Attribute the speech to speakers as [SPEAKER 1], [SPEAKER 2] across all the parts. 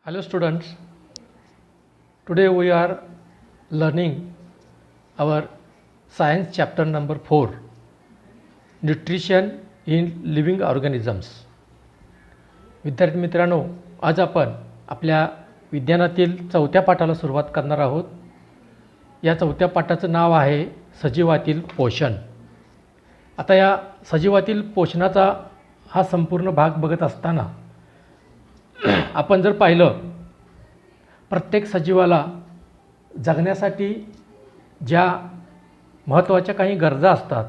[SPEAKER 1] Hello students, today we are learning our science chapter number 4, Nutrition in Living Organisms. विद्यार्थी मित्रांनो, आज आपण आपल्या विज्ञानातील चौथ्या पाठाला सुरुवात करणार आहोत. या चौथ्या पाठाचं नाव आहे सजीवातील पोषण. आता या सजीवातील पोषणाचा हा संपूर्ण भाग बघत असताना आपण जर पाहिलं, प्रत्येक सजीवाला जगण्यासाठी ज्या महत्त्वाच्या काही गरजा असतात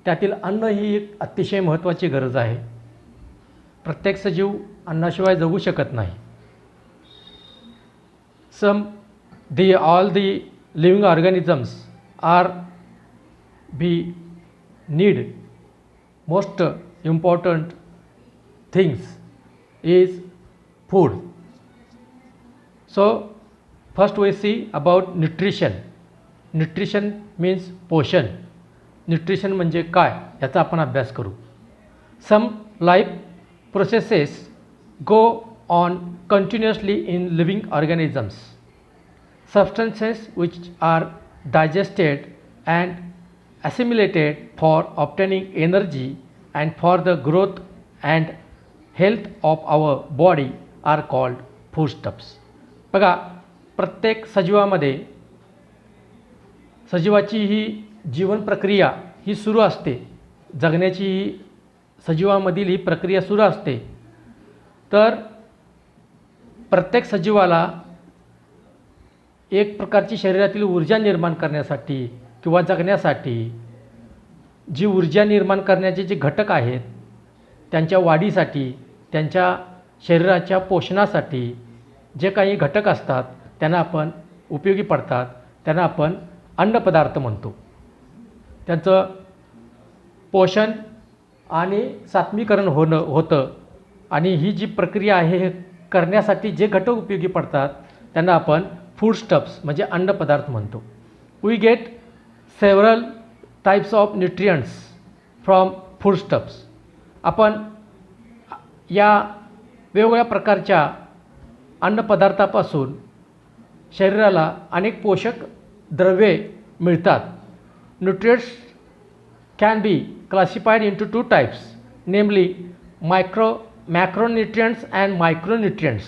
[SPEAKER 1] त्यातील अन्न ही एक अतिशय महत्त्वाची गरज आहे. प्रत्येक सजीव अन्नाशिवाय जगू शकत नाही. all the living organisms need most important things is food. So first we see about nutrition. Nutrition means पोषण. न्यूट्रिशन म्हणजे काय याचा आपण अभ्यास करू. Some life processes go on continuously in living organisms. Substances which are digested and assimilated for obtaining energy and for the growth and health of our body are called foodstuffs. बघा, प्रत्येक सजीवाची ही जीवन प्रक्रिया ही सुरू असते. जगण्याची ही सजीवामधील ही प्रक्रिया सुरू असते. तर प्रत्येक सजीवाला एक प्रकारची शरीरातील ऊर्जा निर्माण करण्यासाठी किंवा जगण्यासाठी जी ऊर्जा निर्माण करण्याचे जे घटक आहेत त्यांच्या वाढीसाठी, त्यांच्या शरीराच्या पोषणासाठी जे काही घटक असतात त्यांना आपण उपयोगी पडतात, त्यांना आपण अन्नपदार्थ म्हणतो. त्यांचं पोषण आणि सात्मीकरण होतं आणि ही जी प्रक्रिया आहे हे करण्यासाठी जे घटक उपयोगी पडतात त्यांना आपण फूडस्टफ्स म्हणजे अन्नपदार्थ म्हणतो. We get several types of nutrients from foodstuffs. आपण या वेगवेगळ्या प्रकारच्या अन्नपदार्थापासून शरीराला अनेक पोषक द्रव्ये मिळतात. Nutrients can be classified into 2 types, नेमली मॅक्रोन्यूट्रिएंट्स अँड मायक्रोन्यूट्रिएंट्स.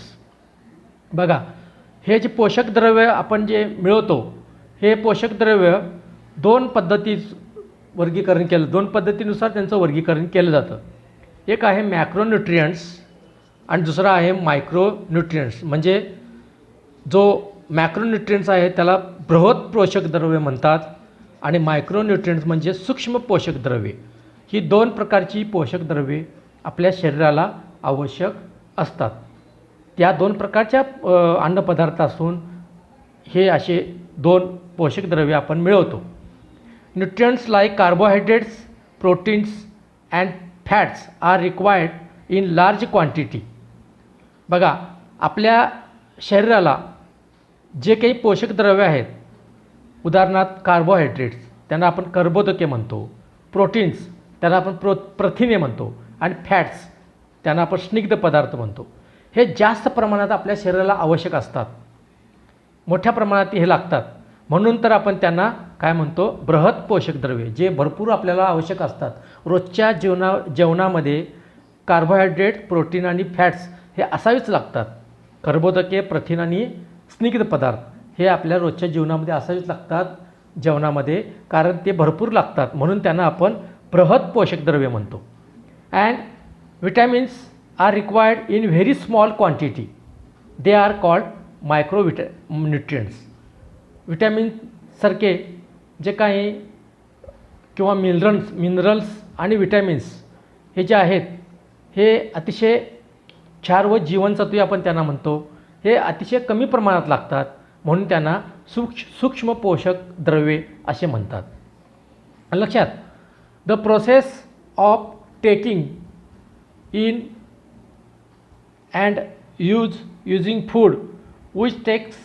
[SPEAKER 1] बघा, हे जे पोषक द्रव्य आपण जे मिळवतो हे पोषक द्रव्य दोन पद्धतीनुसार त्यांचं वर्गीकरण केलं जातं. एक आहे मॅक्रोन्यूट्रिएंट्स आणि दुसरा आहे मायक्रोन्यूट्रिएंट्स. म्हणजे जो मॅक्रोन्यूट्रिएंट्स आहे त्याला बृहत पोषक द्रव्ये म्हणतात आणि मायक्रोन्यूट्रिएंट्स म्हणजे सूक्ष्म पोषक द्रव्ये. ही दोन प्रकारची पोषक द्रव्ये आपल्या शरीराला आवश्यक असतात. त्या दोन प्रकारच्या अन्नपदार्थातून हे असे दोन पोषक द्रव्ये आपण मिळवतो. Nutrients like carbohydrates, proteins and fats are required in large quantity. बघा, आपल्या शरीराला जे काही पोषक द्रव्ये आहेत, उदाहरणार्थ कार्बोहायड्रेट्स त्यांना आपण कर्बोदके म्हणतो, प्रोटीन्स त्यांना आपण प्रथिने म्हणतो आणि फॅट्स त्यांना आपण स्निग्ध पदार्थ म्हणतो. हे जास्त प्रमाणात आपल्या शरीराला आवश्यक असतात, मोठ्या प्रमाणात हे लागतात. म्हणून तर आपण त्यांना काय म्हणतो, बृहत पोषक द्रव्ये, जे भरपूर आपल्याला आवश्यक असतात. रोजच्या जेवणामध्ये कार्बोहायड्रेट, प्रोटीन आणि फॅट्स हे असावेच लागतात. कर्बोदके, प्रथिन आणि स्निग्ध पदार्थ हे आपल्या रोजच्या जीवनामध्ये असावेच लागतात जेवणामध्ये, कारण ते भरपूर लागतात. म्हणून त्यांना आपण बृहत पोषक द्रव्ये म्हणतो. And vitamins are required in very small quantity. They are called nutrients. विटॅमिनसारखे जे काही किंवा मिनरल्स आणि विटॅमिन्स हे जे आहेत हे अतिशय क्षार व जीवनसत्वे आपण त्यांना म्हणतो. हे अतिशय कमी प्रमाणात लागतात म्हणून त्यांना सूक्ष्म पोषक द्रव्ये असे म्हणतात. लक्षात, the process of taking in and using food which takes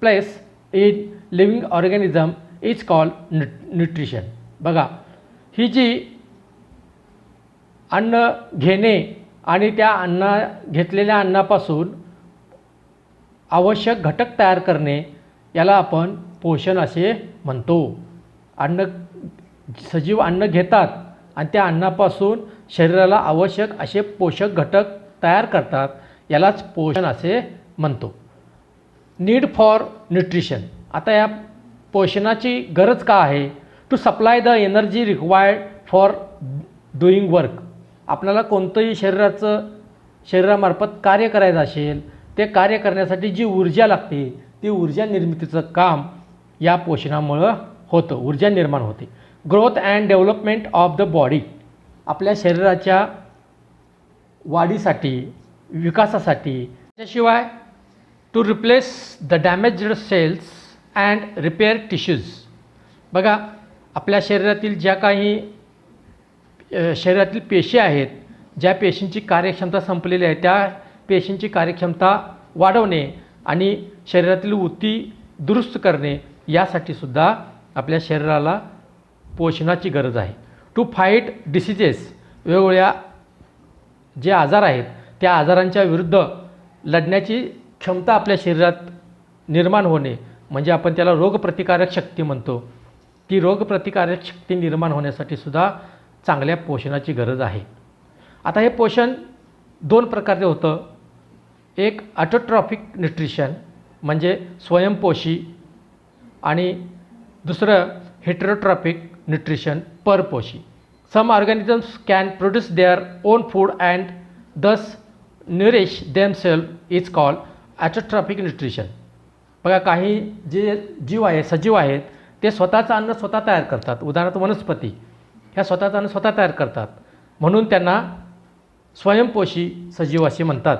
[SPEAKER 1] place in living organism is called nutrition. बघा, ही जी अन्न घेणे आणि त्या घेतलेल्या अन्नापासून आवश्यक घटक तयार करणे याला आपण पोषण असे म्हणतो. सजीव अन्न घेतात आणि त्या अन्नापासून शरीराला आवश्यक असे पोषक घटक तयार करतात, यालाच पोषण असे म्हणतो. Need for nutrition. आता या पोषणाची गरज का आहे? To supply the energy required for doing work. आपल्याला कोणतंही शरीरामार्फत कार्य करायचं असेल, ते कार्य करण्यासाठी जी ऊर्जा लागते ती ऊर्जा निर्मितीचं काम या पोषणामुळं होतं, ऊर्जा निर्माण होते. Growth and development of the body. आपल्या शरीराच्या वाढीसाठी, विकासासाठी. त्याशिवाय to replace the damaged cells and repair tissues. बघा, आपल्या शरीरातील ज्या काही शरीरातील पेशी आहेत, ज्या पेशींची कार्यक्षमता संपलेली आहे, त्या पेशींची कार्यक्षमता वाढवणे आणि शरीरातील ऊती दुरुस्त करणे यासाठी सुद्धा आपल्या शरीराला पोषणाची गरज आहे. To fight diseases. वेगवेगळ्या जे आजार आहेत त्या आजारांच्या विरुद्ध लढण्याची क्षमता आपल्या शरीरात निर्माण होणे म्हणजे आपण त्याला रोगप्रतिकारक शक्ती म्हणतो. ती रोगप्रतिकारक शक्ती निर्माण होण्यासाठी सुद्धा चांगल्या पोषणाची गरज आहे. आता हे पोषण दोन प्रकारचे होतं. एक ऑटोट्रॉफिक न्यूट्रिशन म्हणजे स्वयंपोषी आणि दुसरं हेटेरोट्रॉफिक न्यूट्रिशन परपोषी. Some organisms can produce their own food and thus nourish themselves is called autotrophic nutrition. बघा, काही जे सजीव आहेत ते स्वतःचं अन्न स्वतः तयार करतात. उदाहरणार्थ वनस्पती ह्या स्वतःचं अन्न स्वतः तयार करतात, म्हणून त्यांना स्वयंपोषी सजीव असे म्हणतात.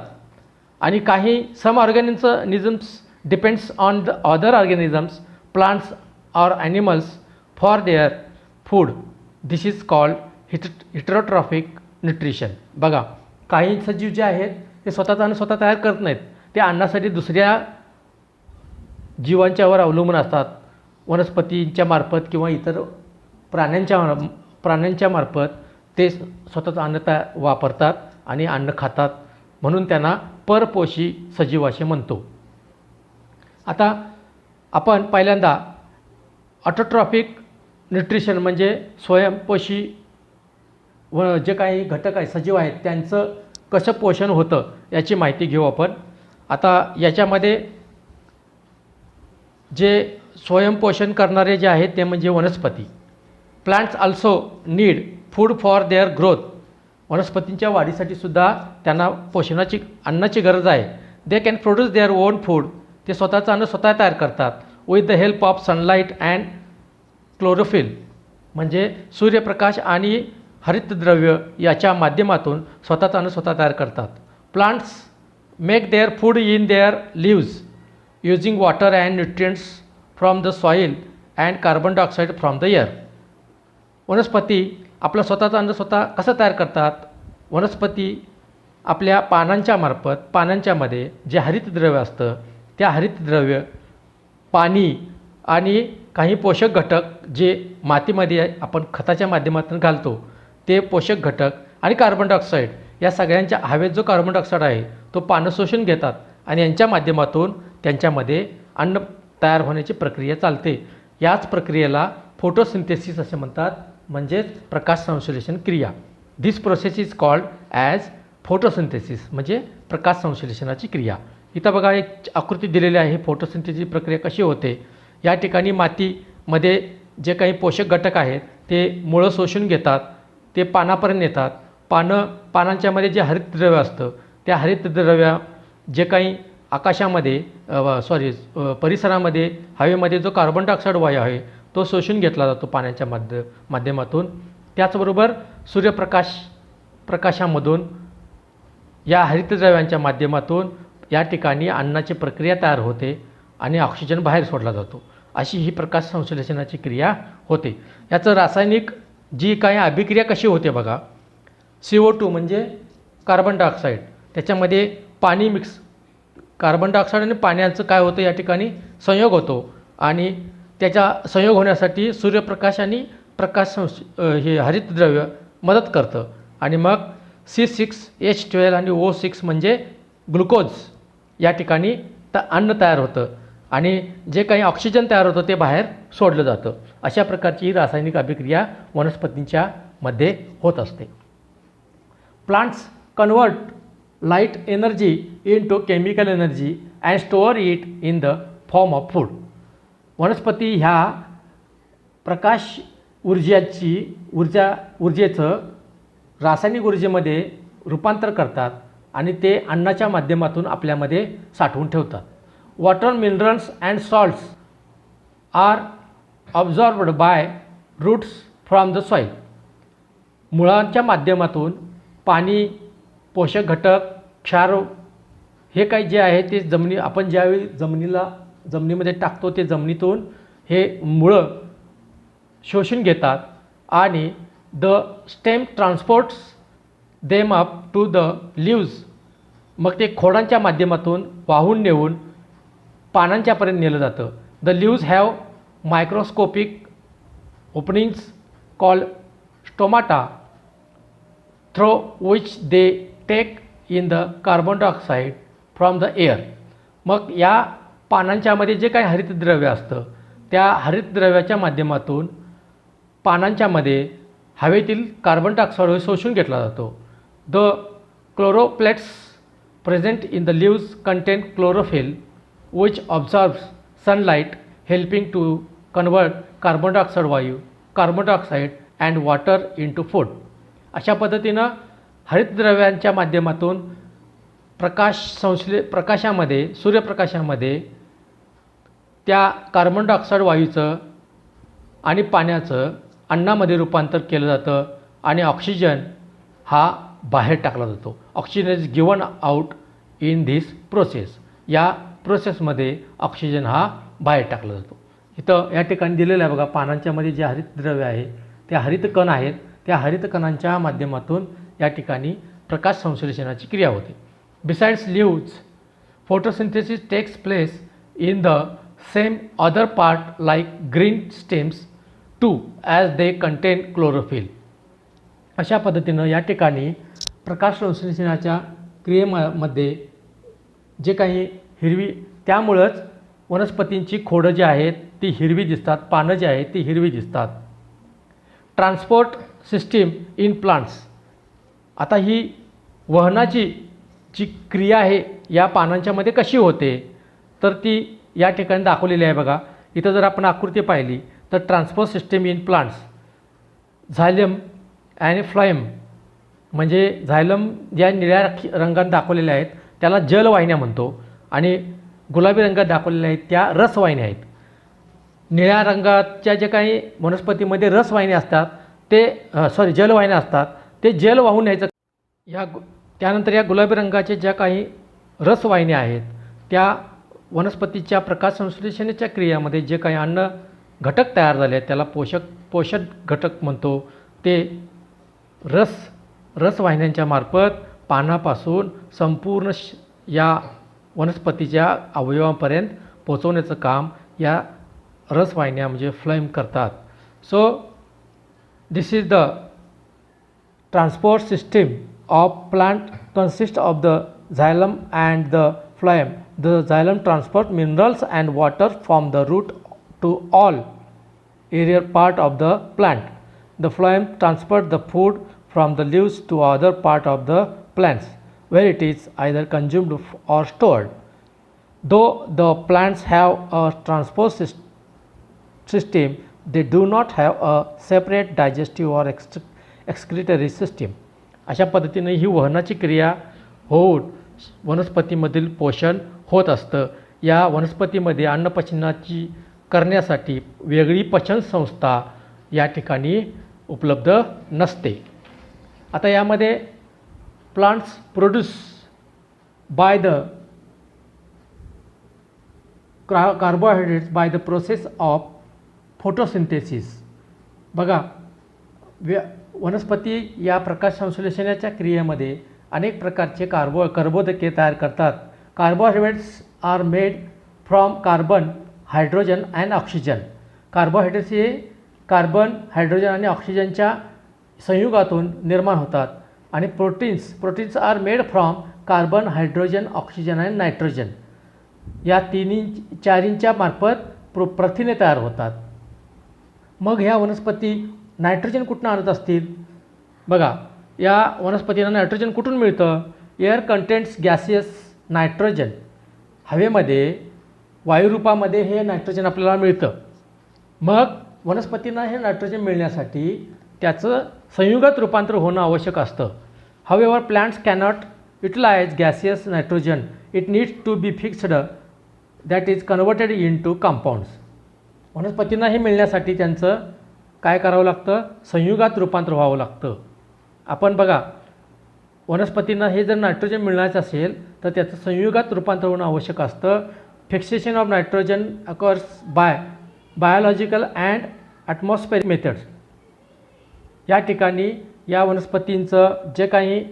[SPEAKER 1] आणि काही some organisms depends on the other organisms, plants or animals for their food. This is called heterotrophic nutrition. बघा, काही सजीव जे आहेत ते स्वतःचं अन्न स्वतः तयार करत नाहीत, ते अन्नासाठी दुसऱ्या जीवांच्यावर अवलंबून असतात. वनस्पतींच्या मार्फत किंवा इतर प्राण्यांच्या मार्फत ते स्वतःचं अन्न वापरतात आणि अन्न खातात, म्हणून त्यांना परपोषी सजीव असे म्हणतो. आता आपण पहिल्यांदा ऑटोट्रॉफिक न्यूट्रिशन म्हणजे स्वयंपोषी जे काही घटक आहेत, सजीव आहेत, त्यांचं कसं पोषण होतं याची माहिती घेऊ आपण. आता याच्यामध्ये जे स्वयंपोषण करणारे जे आहेत ते म्हणजे वनस्पती. Plants also need food for their growth. वनस्पतींच्या वाढीसाठी सुद्धा त्यांना अन्नाची गरज आहे. They can produce their own food. ते स्वतःचं अन्न स्वतः तयार करतात. With the help of sunlight and chlorophyll म्हणजे सूर्यप्रकाश आणि हरितद्रव्य याच्या माध्यमातून स्वतःचं अन्न स्वतः तयार करतात. Plants make their food in their leaves using water and nutrients from the soil and carbon dioxide from the air. वनस्पती आपलं स्वतःचं अन्न स्वतः कसं तयार करतात? वनस्पती आपल्या पानांच्यामध्ये जे हरितद्रव्य असतं, त्या हरितद्रव्य, पाणी आणि काही पोषक घटक जे मातीमध्ये आपण खताच्या माध्यमातून घालतो ते पोषक घटक आणि कार्बन डायऑक्साईड या सगळ्यांच्या हवेत जो कार्बन डायऑक्साईड आहे तो पानं शोषून घेतात आणि यांच्या माध्यमातून त्यांच्यामध्ये अन्न तयार होण्याची प्रक्रिया चालते. याच प्रक्रियेला फोटोसिंथेसिस असे म्हणतात, म्हणजेच प्रकाश संश्लेषण क्रिया. This process is called as photosynthesis म्हणजे प्रकाश संश्लेषणाची क्रिया. इथं बघा एक आकृती दिलेली आहे. फोटोसिंथेसिस प्रक्रिया कशी होते. या ठिकाणी मातीमध्ये जे काही पोषक घटक आहेत ते मुळं शोषून घेतात, ते पानापर्यंत येतात. पानांच्यामध्ये जे हरितद्रव्य असतं त्या हरितद्रव्य जे काही आकाशामध्ये परिसरामध्ये हवेमध्ये जो कार्बन डायऑक्साईड वायू आहे तो शोषून घेतला जातो पाण्याच्या माध्यमातून. त्याचबरोबर प्रकाशामधून या हरितद्रव्यांच्या माध्यमातून या ठिकाणी अन्नाची प्रक्रिया तयार होते आणि ऑक्सिजन बाहेर सोडला जातो. अशी ही प्रकाश संश्लेषणाची क्रिया होते. याचं रासायनिक जी काही अभिक्रिया कशी होते बघा. CO2 म्हणजे कार्बन डायऑक्साईड, त्याच्यामध्ये पाणी मिक्स, कार्बन डायऑक्साईड आणि पाण्याचं काय होतं या ठिकाणी संयोग होतो आणि त्याचा संयोग होण्यासाठी सूर्यप्रकाश आणि हे हरितद्रव्य मदत करतं आणि मग C6H12 आणि O6 म्हणजे ग्लुकोज या ठिकाणी अन्न तयार होतं आणि जे काही ऑक्सिजन तयार होतं ते बाहेर सोडलं जातं. अशा प्रकारची रासायनिक अभिक्रिया वनस्पतींच्या मध्ये होत असते. Plants convert light energy into chemical energy and store it in the form of food. वनस्पती ह्या प्रकाश ऊर्जेचं रासायनिक ऊर्जेमध्ये रूपांतर करतात आणि ते अन्नाच्या माध्यमातून आपल्यामध्ये साठवून ठेवतात. Water minerals and salts are absorbed by roots from the soil. मुळांच्या माध्यमातून पाणी, पोषक घटक, क्षार हे काही जे आहे ते आपण ज्यावेळी जमिनीमध्ये टाकतो ते जमिनीतून हे मुळं शोषून घेतात आणि the stem transports them up to the leaves. मग ते खोडांच्या माध्यमातून वाहून नेऊन पानांच्यापर्यंत नेलं जातं. The leaves have microscopic openings called stomata through which they take in the carbon dioxide from the air. मग या पानांच्यामध्ये जे काही हरितद्रव्य असतं त्या हरितद्रव्याच्या माध्यमातून पानांच्यामध्ये हवेतील कार्बन डायऑक्साईड शोषून घेतला जातो. The chloroplasts present in the leaves contain chlorophyll which absorbs sunlight helping to convert carbon dioxide and water into food. अशा पद्धतीनं हरितद्रव्यांच्या माध्यमातून प्रकाशामध्ये सूर्यप्रकाशामध्ये त्या कार्बन डायऑक्साईड वायूचं आणि पाण्याचं अन्नामध्ये रूपांतर केलं जातं आणि ऑक्सिजन हा बाहेर टाकला जातो. Oxygen is given out in this process. या प्रोसेसमध्ये ऑक्सिजन हा बाहेर टाकला जातो. इथं या ठिकाणी दिलेलं आहे बघा, पानांच्यामध्ये जे हरितद्रव्य आहे त्या हरितकण आहेत, त्या हरितकणांच्या माध्यमातून या ठिकाणी प्रकाश संश्लेषणाची क्रिया होते. Besides leaves photosynthesis takes place in the same other part like green stems too as they contain chlorophyll. अशा पद्धतीनं या ठिकाणी प्रकाश संश्लेषणाच्या क्रियेमध्ये जे काही त्यामुळंच वनस्पतींची खोडं जी आहेत ती हिरवी दिसतात, पानं जी आहेत ती हिरवी दिसतात. Transport system in plants. आता ही वहनाची जी क्रिया आहे या पानांच्यामध्ये कशी होते तर ती या ठिकाणी दाखवलेली आहे बघा. इथं जर आपण आकृती पाहिली तर ट्रान्सपोर्ट सिस्टीम इन प्लांट्स, झायलम आणि फ्लायम, म्हणजे झायलम ज्या निळ्या रंगात दाखवलेल्या आहेत त्याला जलवाहिन्या म्हणतो आणि गुलाबी रंगात दाखवलेल्या आहेत त्या रसवाहिन्या आहेत. निळ्या रंगाच्या जे काही वनस्पतीमध्ये रसवाहिन्या असतात ते जलवाहिन्या असतात ते जल वाहून न्यायचं. त्यानंतर या गुलाबी रंगाच्या ज्या काही रसवाहिन्या आहेत त्या वनस्पतीच्या प्रकाश संश्लेषणाच्या क्रियामध्ये जे काही अन्न घटक तयार झाले आहेत त्याला पोषक घटक म्हणतो. ते रसवाहिन्यांच्या मार्फत पानापासून संपूर्ण या वनस्पतीच्या अवयवांपर्यंत पोहोचवण्याचं काम या रसवाहिन्या म्हणजे फ्लेम करतात. So this is the transport system of plant consist of the xylem and the phloem. The xylem transport minerals and water from the root to all aerial part of the plant. The phloem transport the food from the leaves to other part of the plants where it is either consumed or stored. Though the plants have a transport system, they do not have a separate digestive or excretory system. अशा पद्धतीने ही वहनाची क्रिया होऊन वनस्पतीमधील पोषण होत असतं. या वनस्पतीमध्ये अन्नपचनाची करण्यासाठी वेगळी पचन संस्था या ठिकाणी उपलब्ध नसते. आता यामध्ये plants produce by the carbohydrates by the process of photosynthesis. बघा, वनस्पती या प्रकाश संश्लेषणाच्या क्रियेमध्ये अनेक प्रकारचे कर्बोदके तयार करतात. Carbohydrates are made from carbon, hydrogen and oxygen. Carbohydrates हे कार्बन, हायड्रोजन आणि ऑक्सिजनच्या संयुगातून निर्माण होतात. आणि proteins are made from carbon, hydrogen, oxygen and nitrogen. या चारींच्या मार्फत प्रथिने तयार होतात. मग ह्या वनस्पती नायट्रोजन कुठून आणत असतील? बघा, या वनस्पतींना नायट्रोजन कुठून मिळतं? Air contents gaseous nitrogen. हवेमध्ये वायुरूपामध्ये हे नायट्रोजन आपल्याला मिळतं. मग वनस्पतींना हे नायट्रोजन मिळण्यासाठी त्याचं संयुगात रूपांतर होणं आवश्यक असतं. However plants cannot utilise gaseous nitrogen. It needs to be fixed that is converted into compounds. वनस्पतींना हे मिळण्यासाठी त्यांचं काय करावं लागतं? संयुगात रूपांतर व्हावं लागतं. आपण बघा, वनस्पतींना हे जर नायट्रोजन मिळण्याचं असेल तर त्याचं संयुगात रूपांतर होणं आवश्यक असतं. Fixation of nitrogen occurs by biological and atmospheric methods. या ठिकाणी या वनस्पतींचं जे काही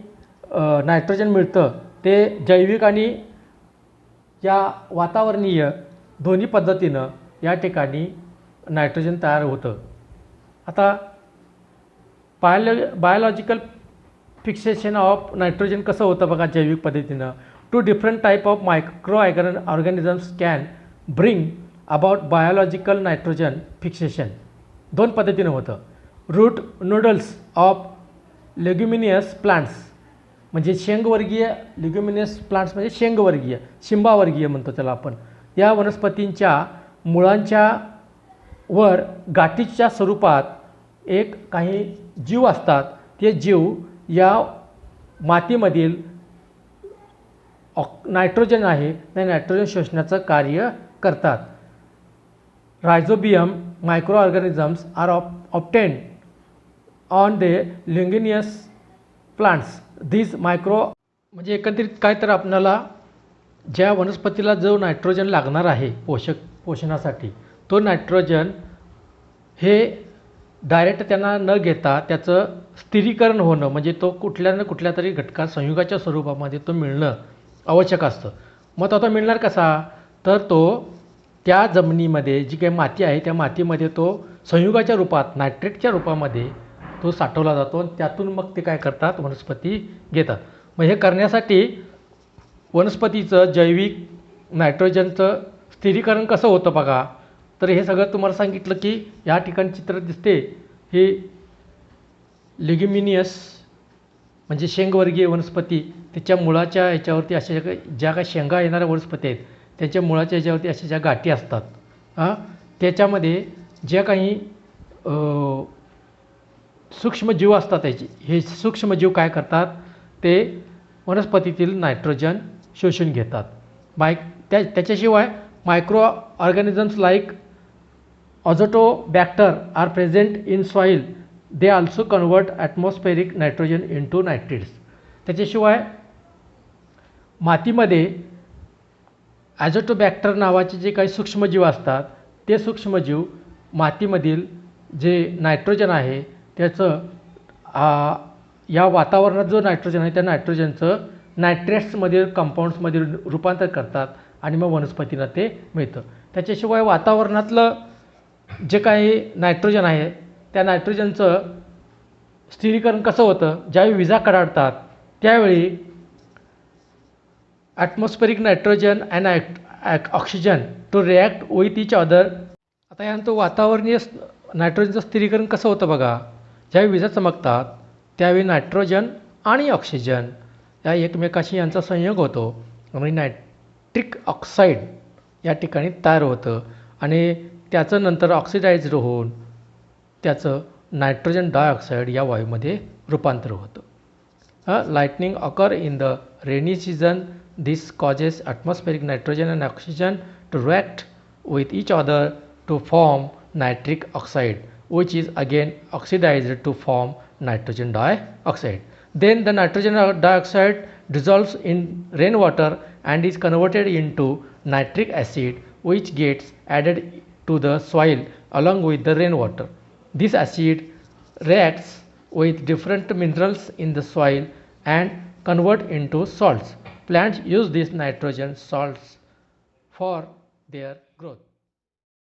[SPEAKER 1] नायट्रोजन मिळतं ते जैविक आणि या वातावरणीय दोन्ही पद्धतीनं या ठिकाणी नायट्रोजन तयार होतं. आता बायोलॉजिकल फिक्सेशन ऑफ नायट्रोजन कसं होतं बघा जैविक पद्धतीनं. 2 different type of micro organisms can bring about biological nitrogen fixation. 2 पद्धतीनं होतं. Root nodules of leguminous plants, म्हणजे शेंगवर्गीय. लेग्युमिनियस प्लांट्स म्हणजे शेंगवर्गीय, शिंबावर्गीय म्हणतो त्याला आपण. या वनस्पतींच्या मुळांच्या वर गाठीच्या स्वरूपात एक काही जीव असतात. ते जीव या मातीमधील नायट्रोजन आहे त्या नायट्रोजन शोषण्याचं कार्य करतात. Rhizobium micro organisms are obtained on the leguminous plants. These micro म्हणजे एकंदरीत काय तर आपल्याला ज्या वनस्पतीला जो नायट्रोजन लागणार आहे पोषणासाठी, तो नायट्रोजन हे डायरेक्ट त्यांना न घेता त्याचं स्थिरीकरण होणं, म्हणजे तो कुठल्या ना कुठल्या तरी घटका संयुगाच्या स्वरूपामध्ये तो मिळणं आवश्यक असतं. मग तो आता मिळणार कसा? तर तो त्या जमिनीमध्ये जी काही माती आहे त्या मातीमध्ये तो संयुगाच्या रूपात नायट्रेटच्या रूपामध्ये तो साठवला जातो आणि त्यातून मग ते काय करतात? वनस्पती घेतात. मग हे करण्यासाठी वनस्पतीचं जैविक नायट्रोजनचं स्थिरीकरण कसं होतं बघा. तर हे सगळं तुम्हाला सांगितलं की या ठिकाणी चित्र दिसते हे लेग्युमिनियस म्हणजे शेंगवर्गीय वनस्पती. त्याच्या मुळाच्या ह्याच्यावरती अशा ज्या काही शेंगा येणाऱ्या वनस्पती आहेत त्याच्या मुळाच्या ह्याच्यावरती अशा ज्या गाठी असतात, त्याच्यामध्ये ज्या काही सूक्ष्मजीव असतात त्याचे, हे सूक्ष्मजीव काय करतात? ते वनस्पतीतील नायट्रोजन शोषून घेतात. त्याच्याशिवाय micro organisms like Azotobacter are present in soil. They also convert atmospheric nitrogen into nitrates. त्याच्याशिवाय मातीमध्ये ॲझोटोबॅक्टर नावाचे जे काही सूक्ष्मजीव असतात ते सूक्ष्मजीव मातीमधील जे नायट्रोजन आहे त्याचं या वातावरणात जो नायट्रोजन आहे त्या नायट्रोजनचं नायट्रेट्समध्ये कंपाऊंड्समध्ये रूपांतर करतात आणि मग वनस्पतीला ते मिळतं. त्याच्याशिवाय वातावरणातलं जे काही नायट्रोजन आहे त्या नायट्रोजनचं स्थिरीकरण कसं होतं? ज्यावेळी विजा कडाडतात त्यावेळी atmospheric nitrogen and oxygen to react with each other. आता यानंतर वातावरणीय नायट्रोजनचं स्थिरीकरण कसं होतं बघा. ज्यावेळी विजा चमकतात त्यावेळी नायट्रोजन आणि ऑक्सिजन या एकमेकाशी यांचा संयोग होतो आणि नायट्रिक ऑक्साईड या ठिकाणी तयार होतं आणि त्याचं नंतर ऑक्सिडाइज्ड होऊन त्याचं नायट्रोजन डायऑक्साईड या वायूमध्ये रूपांतर होतं. Lightning occur in the rainy season. This causes atmospheric nitrogen and oxygen to react with each other to form nitric oxide which is again oxidized to form nitrogen dioxide. Then the nitrogen dioxide dissolves in rainwater and is converted into nitric acid which gets added to the soil along with the rainwater. This acid reacts with different minerals in the soil and convert into salts. Plants use these nitrogen salts for their growth.